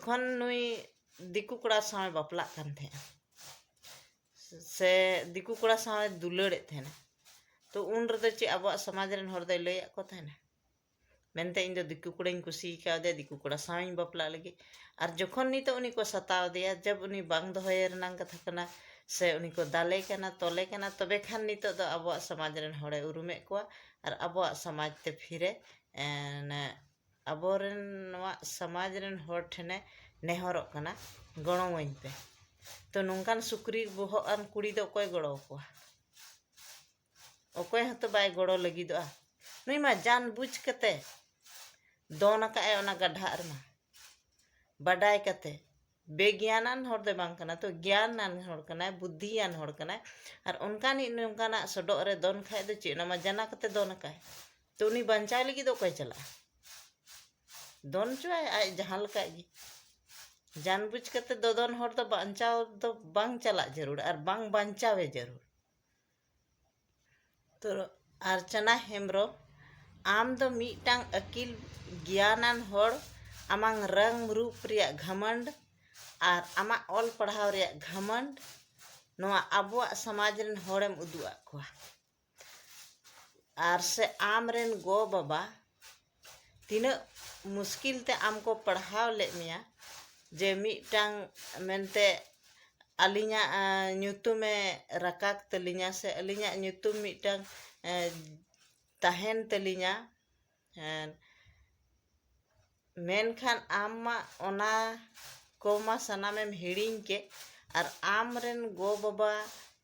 जखन नुई दिकू कड़ा सावे बापला कान थे से दिकू कड़ा सावे दुलड़े थे तो उन रदे चे अब समाज रन हर दे लय को थे मेनते इन दो दिकू कड़ाई कुसी कादे दिकू कड़ा सावे बापला लगी और जखन नी तो उनी को सताव दिया जब उनी बांग दोहय रनांग कथा कना से उनी को दाले कना तोले कना तबे खान नितो दो अब समाज रन हड़े उरुमे को और अब समाज ते फिरे अब समाज रन हर ठेने नेहरो कना गणो वइन पे तो नोंकान सुक्री बोहआन कुड़ी दो कोई गड़ो को ओकोय हतो बाय गड़ो लगी दो नुई मा जान बुझ कते दोन काए ओना गड्ढा रमा बडाय कते बेज्ञानान हर दे बांग कना तो ज्ञानान हर कना बुद्धियान हर कना और उनकानी नोंकाना सडो रे दोन खाय दो चे नमा जाना कते दोन काए तो उनी बंचाव लगी दो कोई चला दोन चुआय आय जहां लका गी जान बुझ कते दोन हर तो बंचाव तो बांग चला जरूर और बांग बंचावे जरूर तो अर्चना हेम्ब्रम आम दो मीटांग अकिल ज्ञानान हर आमांग रंग रूप रिया घमंड और आमा ऑल पढ़ाव रिया घमंड नोआ अबुआ समाज रन हरेम उदुआ को और से आम रेन गो बाबा तीना मुश्किल ते आम को पढ़ाव ले मिया जे मीटांग मेनते अलिया ᱧᱩᱛᱩᱢে रकाक तलिया से अलिया ᱧᱩᱛᱩᱢ मीटांग तहन तलिया मेनखान आमा ओना कोमा सनामेम हिड़िंग के और आमरेन गो बाबा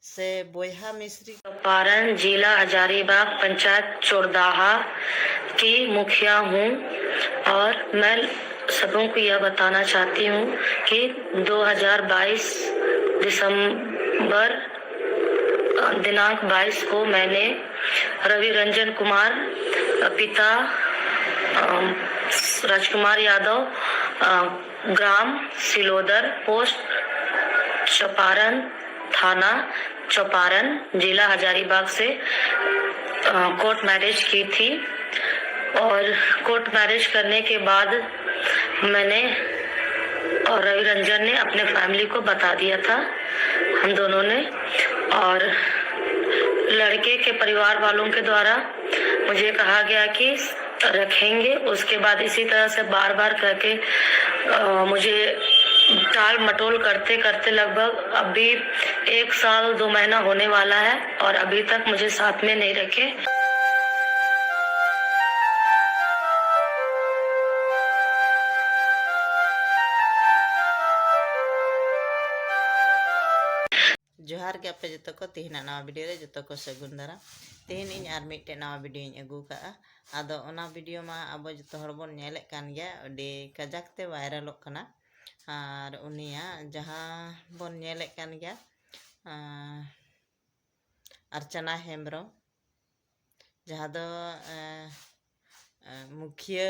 से बोयहा मिस्री चौपारण जिला हजारीबाग पंचायत चोरदाहा की मुखिया हूँ और मैं सबों को यह बताना चाहती हूँ कि 2022 दिसंबर दिनांक 22 को मैंने रवि रंजन कुमार पिता राजकुमार यादव ग्राम सिलोदर पोस्ट चौपारण थाना चौपारण जिला हजारीबाग से कोर्ट मैरिज की थी और कोर्ट मैरिज करने के बाद मैंने और रवि रंजन ने अपने फैमिली को बता दिया था हम दोनों ने और लड़के के परिवार वालों के द्वारा मुझे कहा गया कि रखेंगे। उसके बाद इसी तरह से बार बार करके मुझे टाल मटोल करते करते लगभग अभी 1 साल 2 महीना होने वाला है और अभी तक मुझे साथ में नहीं रखे। जोहार के आपे जो को तेहना नवा वीडियो रे जो को सगुन दारा तेहन इन आर मिटे नवा वीडियो इन अगू का आदो ओना वीडियो मा अब जो हर बोन नेले कान गया अडी कजाक ते वायरलोग कना और उनिया जहाँ बोन नेले कान गया अर्चना हेम्ब्रम जहाँ दो मुखिया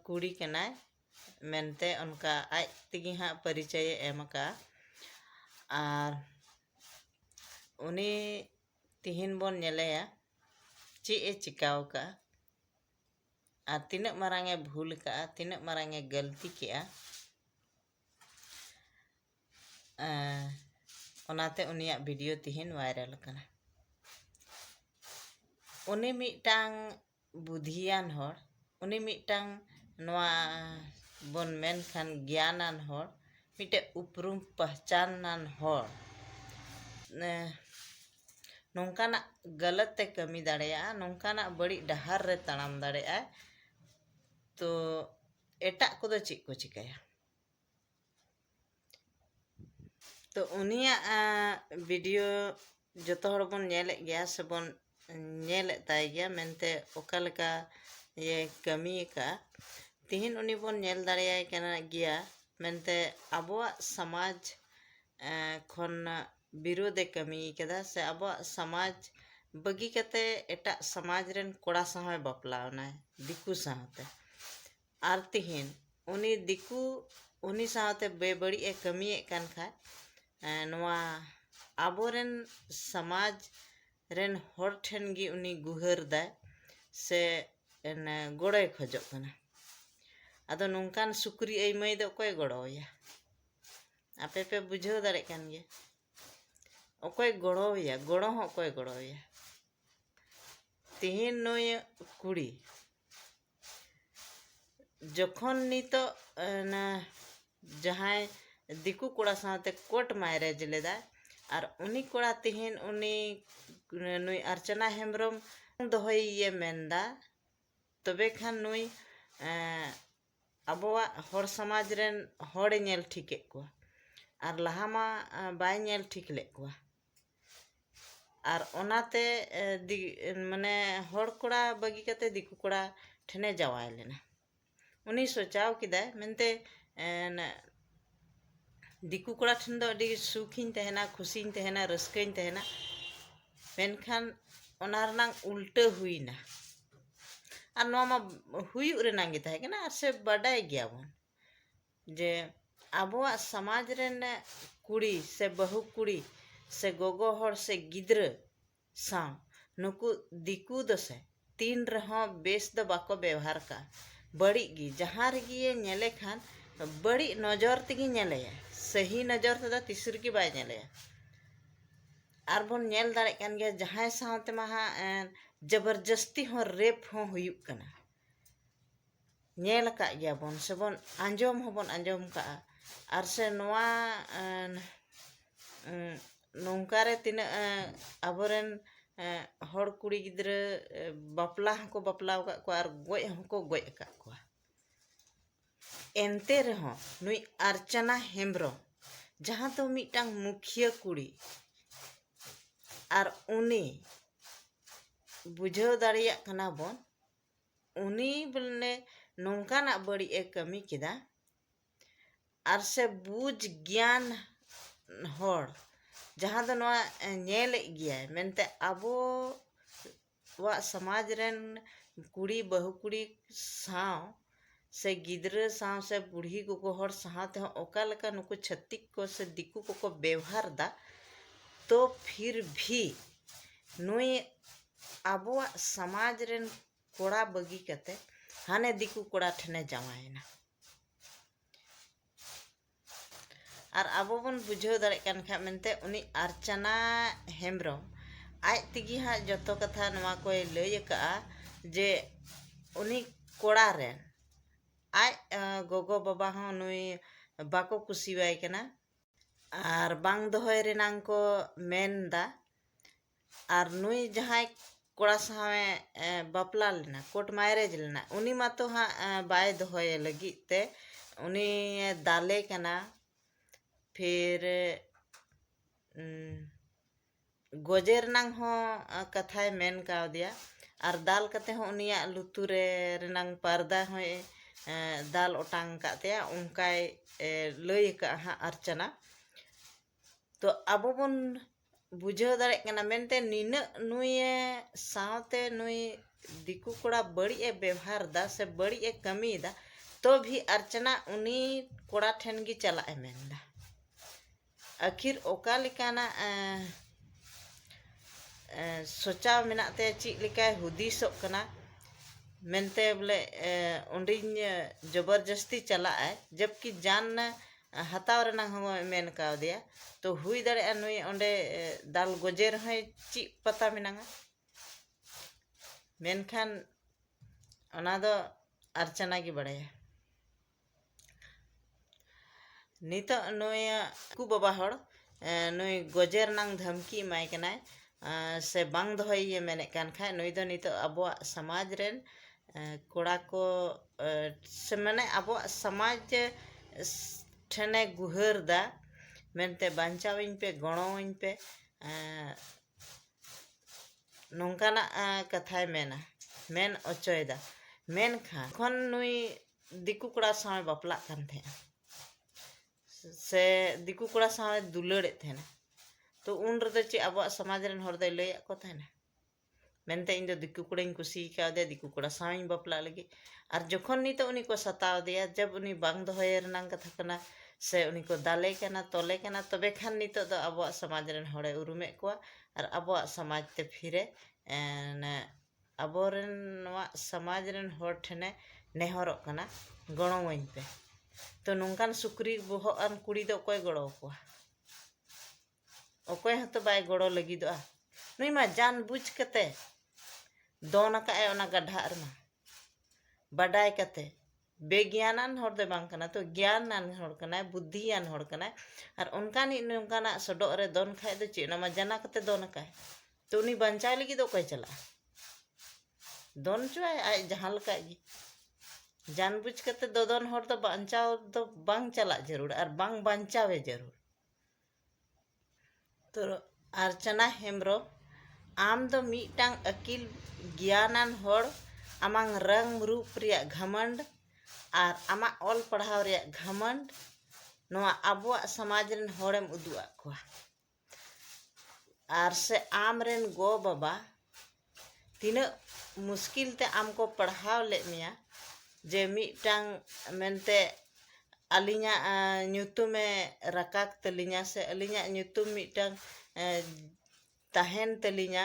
कुड़ी कना मेनते उनका आज तगी हाँ परिचय एम का और उनी तिहिन बोन नेलेया ची ए चिकाव का और तीनक मारांगे भूल का तीनक मारांगे गलती किया ओनाते उनिया वीडियो तिहिन वायरल कना उनी मिटांग बुद्धियान हर उनी मिटांग नवा बोन मेन खान ज्ञानान हर मिटे उपरूम पहचानान हर नौकाना गलत ते कमी दाड़ेया नौकाना बड़ी डहार रे तड़ाम दाड़ेया तो एटा को दो चेक को चिकाया तो उनिया वीडियो जतो हर बोन नेले गया से बोन नेले ताय गया मेनते ओकालका ये कमी का तिहिन उनी बोन नेल दाड़ेया कना गया मेनते अबुआ समाज खन विरोधे कमी कदा से अब समाज बगी कते एटा समाज rain Koda Sahay बापलावना diku साहते are तिहिन उनी दिकू उनी साहते बेबड़ी ए कमी कान खा नवा आबोरेन समाज रेन हर ठेन गी उनी गुहर दा से गोड़े खोजो कना ᱟᱫᱚ ᱱᱚᱝᱠᱟᱱ ᱥᱩᱠᱨᱤ ᱟᱹᱭᱢᱟᱹᱭ ᱫᱚ ᱚᱠᱚᱭ ᱜᱚᱲᱚᱣᱟᱭᱟ? ᱟᱯᱮ ᱯᱮ ᱵᱩᱡᱷᱟᱹᱣ ᱫᱟᱲᱮᱜ ᱠᱟᱱ ᱜᱮᱭᱟ ᱚᱠᱚᱭ ᱜᱚᱲᱚᱣᱟᱭᱟ? ᱜᱚᱲᱚ ᱦᱚᱸ ᱚᱠᱚᱭ ᱜᱚᱲᱚᱣᱟᱭᱟ? ᱛᱮᱦᱮᱧ ᱱᱩᱭ ᱠᱩᱲᱤ ᱡᱚᱠᱷᱚᱱ ᱱᱤᱛᱚᱜ ᱡᱟᱦᱟᱸᱭ ᱫᱤᱠᱩ ᱠᱚᱲᱟ ᱥᱟᱶᱛᱮ ᱠᱳর্ট ᱢᱮᱨᱮᱡᱽ ᱞᱮᱫᱟᱭ ᱟᱨ ᱩᱱᱤ ᱠᱚᱲᱟ ᱛᱮᱦᱮᱧ ᱱᱩᱭ ᱟᱨᱪᱚᱱᱟ ᱦᱮᱢᱵᱨᱚᱢ ᱫᱚᱦᱚᱭᱮ ᱢᱮᱱᱫᱟ, ᱛᱚᱵᱮ ᱠᱷᱟᱱ ᱱᱩᱭ ᱟᱵᱚᱣᱟᱜ ᱦᱚᱲ ᱥᱚᱢᱟᱡᱽ ᱨᱮᱱ ᱦᱚᱲᱮ ᱧᱮᱞ ᱴᱷᱤᱠᱮᱫ ᱠᱚᱣᱟ ᱟᱨ ᱞᱟᱦᱟ ᱢᱟ ᱵᱟᱭ ᱧᱮᱞ ᱴᱷᱤᱠ ᱞᱮᱫ ᱠᱚᱣᱟ ᱟᱨ ᱚᱱᱟᱛᱮ ᱢᱟᱱᱮ ᱦᱚᱲ ᱠᱚᱲᱟ ᱵᱟᱹᱜᱤ ᱠᱟᱛᱮ ᱫᱤᱠᱩ ᱠᱚᱲᱟ ᱴᱷᱮᱱᱮ ᱡᱟᱶᱟᱭ ᱞᱮᱱᱟ। उनी सोचाव किदाय मेनते दिकू कोड़ा ठन दो अडी सुखिन तहना खुशिन तहना रस्कइन तहना मेनखान ओना रनांग उल्टा हुईना और नोमा मा हुयुग रेनांग गे ताहे कना आर से बडाय गया बन जे आबोआ समाज रेन कुड़ी से बहु कुड़ी से गोगो हर से गिद्र सा नुकु दिकू दसे तीन रहों बेस द बाको व्यवहार का बड़ी गी जहाँ रगी ये नेले खान बड़ी नजर तगी नेले सही नजर तदा तीसर की बाय नेले आर बोन नेल दाड़े कान गया जहाँ सावते महा जबरदस्ती हो रेप हो हुयुग कना नेल का गया बोन से बोन अंजोम का आर से नोआ नोंकारे तिना आबोरेन हर कुड़ी गिद्रे बापला को बापला को आर गोय को गोय का को एनते रहो नुई अर्चना हेम्ब्रम जहाँ तो मिटांग मुखिया कुड़ी आर उनी बुझाव दाड़िया कना बोन उनी बोलने नोंकाना बड़ी एक कमी किदा आर से बुझ ज्ञान हर जहाँ दो नोआ नेल गया मेनते आबो वा समाज रेन कुड़ी बहु कुड़ी साव से गिद्रे साव से बुढ़ी को हर साथ हो ओका लका नुको छत्तिक को से दिकू को व्यवहार दा तो फिर भी नुई आबो समाज रेन कोड़ा बगी कते हाने दिकू कोड़ा ठने जावायना और आबो बन बुझाव दाड़े कान खा मेनते उनी अर्चना हेम्ब्रम आज तिगी हाँ जतो कथा नवा कोई लई का जे उनी कोड़ा रेन आज गोगो बाबा हाँ नुई बाको कुसीवाय कना आर बांग दोहय रेनांग को मेनदा आर नुई जहाँ कोड़ा सावे बापला लेना कोर्ट मैरेज लेना उनी मा तो हाँ बाय दोहय लगी ते उनी दाले कना फिर गोजेर नांग हो कथाय मेन काव दिया और दाल कते हो उनिया लुतुरे रेनांग पर्दा हो दाल ओटांग काते उनकाय लई का हाँ अर्चना तो आबो बन बुझाव दाड़े कना मेनते निना नुई सावते नुई दिकू कोड़ा बड़ी ए व्यवहार दा से बड़ी ए कमी दा तो भी अर्चना उनी कोड़ा ठेन गी चला ए मेनदा आखिर ओका लिकाना सोचा मेनाते चीज लिकाय हुदीसोक कना मेनते बोले उंडिन जबरदस्ती चला है जबकि जान हताव रेना हो मेन काव दिया तो हुई दाड़े नुई ओंडे दाल गोजेर है ची पता मेनांगा मेनखान ओना दो अर्चना की बड़ाया नितो नुई कु बाबा हड़ नुई गोजेर नांग धमकी माय कनाय से बांग दोहय मेने कान खा नुई दो नितो अबो समाज रेन कोड़ा को से माने अबो समाज ठने गुहर दा मेनते बांचाविन पे गणोविन पे नोंकाना कथाय मेना मेन ओचोयदा मेन खा खन नुई दिकू कोड़ा सावे बापला कान थे से दिकू कोड़ा सावे दुलड़े थे तो उन रदे चे अब समाज रेन हर दे लय को थे मेनते इन दो दिकू कोड़ा इन कुसी का दे दिकू कोड़ा सावे बापला लगी और जखन नी तो उनी को सताव दिया जब उनी बांग दोहय रेनांग कथा कना से उनी को दाले कना तोले कना तबे खान नी तो अब समाज रेन हड़े उरुमे को और अब समाज ते फिरे अब समाज रेन हर ठेने नेहरोग कना गड़ोवाኝ पे तो नोंकान सुक्री बोहगान कुड़ी दो अकोय गड़ो कोआ अकोय हतो बाय गड़ो लगिदोआ नुई मा जान बुझ कते दोन अकाय ओना गड्ढा रमा बाडाय कते बेज्ञानान हर दे बांग कना तो ज्ञानान हर कना बुद्धियान हर कना और उनकानी नोंकाना सडो रे दोन खाय दो चे मा जाना कते दोन अकाय तो उनी बंचाव लगी दो अकोय चला दोन चुआय आय जहां लका गी जान बुझ कते दोन हर तो बंचाव तो बांग चला जरूर और बांग बंचावे जरूर तो अर्चना हेम्ब्रम आम दो मीटांग अकिल ज्ञानान हर आमांग रंग रूप रिया घमंड और आमा ऑल पढ़ाव रिया घमंड नोआ अबुआ समाज रेन हरेम उदुआ कोआ और से आम रेन गो बाबा तीना मुश्किल ते आम को पढ़ाव ले मिया जे मीटांग मेनते अलिया ᱧᱩᱛᱩᱢে रकाक तलिया से अलिया ᱧᱩᱛᱩᱢ मीटांग तहन तलिया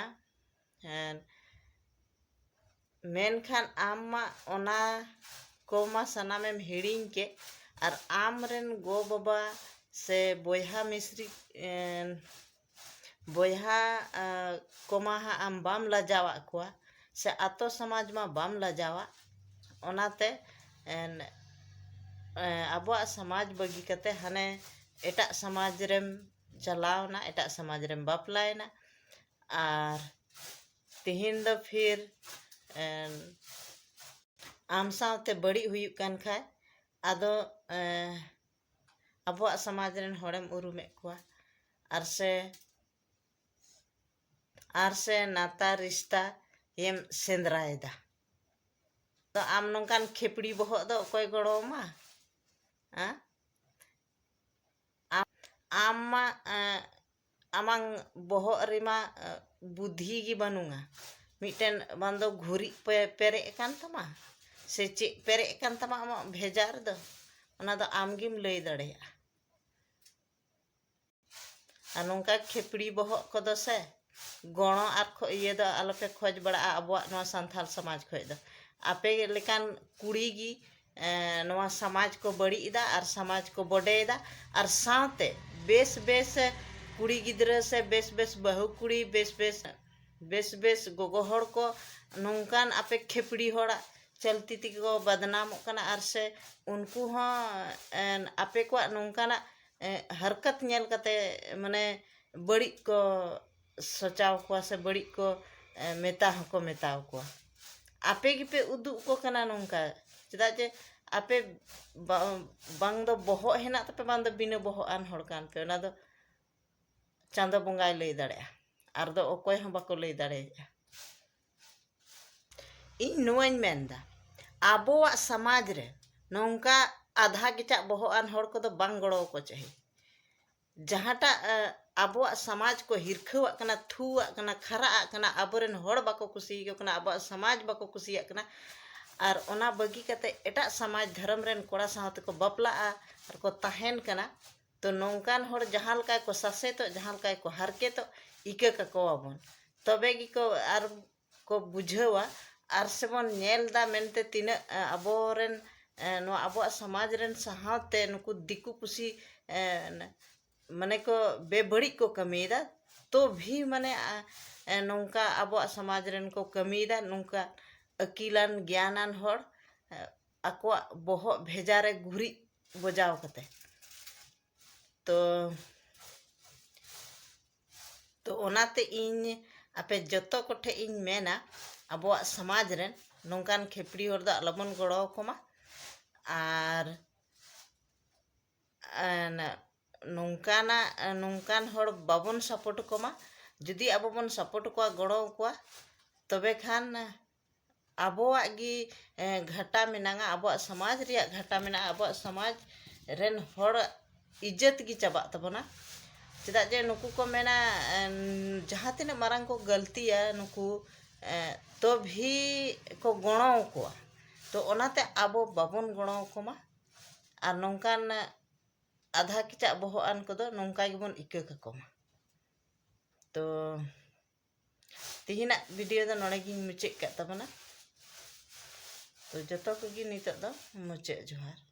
मेनखान आमा ओना कोमा सनामेम हिड़िंग के और आम रेन गो बाबा से बोयहा मिश्री बोयहा कोमा आम बाम लजावा कोआ से आतो समाज मा बाम लजावा ओनाते अबुआ समाज बगी कते हने एटा समाज रेम चलावना एटा समाज रेम बापलायना और तिहिन दो फिर आम सावते बड़ी हुई कान खाय आदो अबुआ समाज रेन हरेम उरुमे कोआ आर से नाता रिश्ता येम सेंद्रायदा तो आम नोंकान खेपड़ी बोहो दो कोई गड़ो मा आमा आमांग बोहो रिमा बुद्धि गी बनूंगा मिटेन बांदो घुरी पेरे कान तमा से चे पेरे कान तमा आमा भेजार दो ओना दो आमगिम लई दड़ेया आ नोंका खेपड़ी बोहो को दो से गणो आर ये दो आलोपे खोज बड़ा अबुआ नोआ संथाल समाज खोज दो आपे लेकान कुड़ी गी नोआ समाज को बड़ी इदा और समाज को बडेदा और साथे बेस बेस कुड़ी गिद्रा से बेस बेस बहु कुड़ी बेस बेस गोगो हड़ को नोंकान आपे खेपड़ी हड़ा चलती ती को बदनाम कना और से उनको हाँ आपे को नोंकाना हरकत नेल कते माने बड़ी को सोचाव को से बड़ी को मेता को मेताव को आपे गिपे उदु को कना नोंका चदा जे आपे बांग दो बोहो हेना तपे बांग दो बिना बोहो आन हड़ कान पे ओना दो चांदो बंगाय लई दाड़े आर दो ओकोय हं बाको लई दाड़े इन नोवाñ मेनदा आबोवा समाज रे नोंका आधा गिचा बोहो आन हड़ को दो बांग गड़ो को चाहि जहाटा आबोवा समाज को हिरखवा कना थुवा कना खरा कना आबोरेन हड़ बाको कुसी कना आबोवा समाज बाको कुसिया कना और ओना बगी कते एटा समाज धर्म रेन कोड़ा साहते को बपला और को तहन कना तो नोंकान हड़ जहां लका को ससे तो जहां लका को हरके तो इके को आबन तबे गी को आर को बुझावा आर सेबन नेल दा मेनते तिना आबोरेन नो आबोवा समाज रेन साहते नुकु दिकु कुसी माने को बेबड़ी को कमीदा तो भी माने नोंका आबोवा समाज रेन को कमीदा नोंका अकिलान ज्ञानान हड़ अकोआ बोहो भेजारे घुरी बजाव कते तो ओनाते इन आपे जतो कोठे इन मेना आबोवा समाज रेन नोंकान खेपड़ी हड़ दा लबन गड़ो कोमा आर नोंकान हड़ बाबन सपोर्ट कोमा जुदी आबो बन सपोर्ट को गड़ो को तबे खान आबोवा गी घाटा मेनांगा आबोवा समाज रिया घाटा मेना आबोवा समाज रेन हड़ इज्जत गी चाबा तबना चेदा जे नुकु को मेना जहां तिना मारंग को गलतिया नुकु तो भी को गणो को तो ओनाते आबो बाबन गणो कोमा और नोंकान आधा किचा बोहो आन को दो नोंका गिबन इका ककोमा तो तिहिना वीडियो दो नोडे गिन मुचे का तबना। तो जतो कोगी नितोग दो मुचाद जोहार।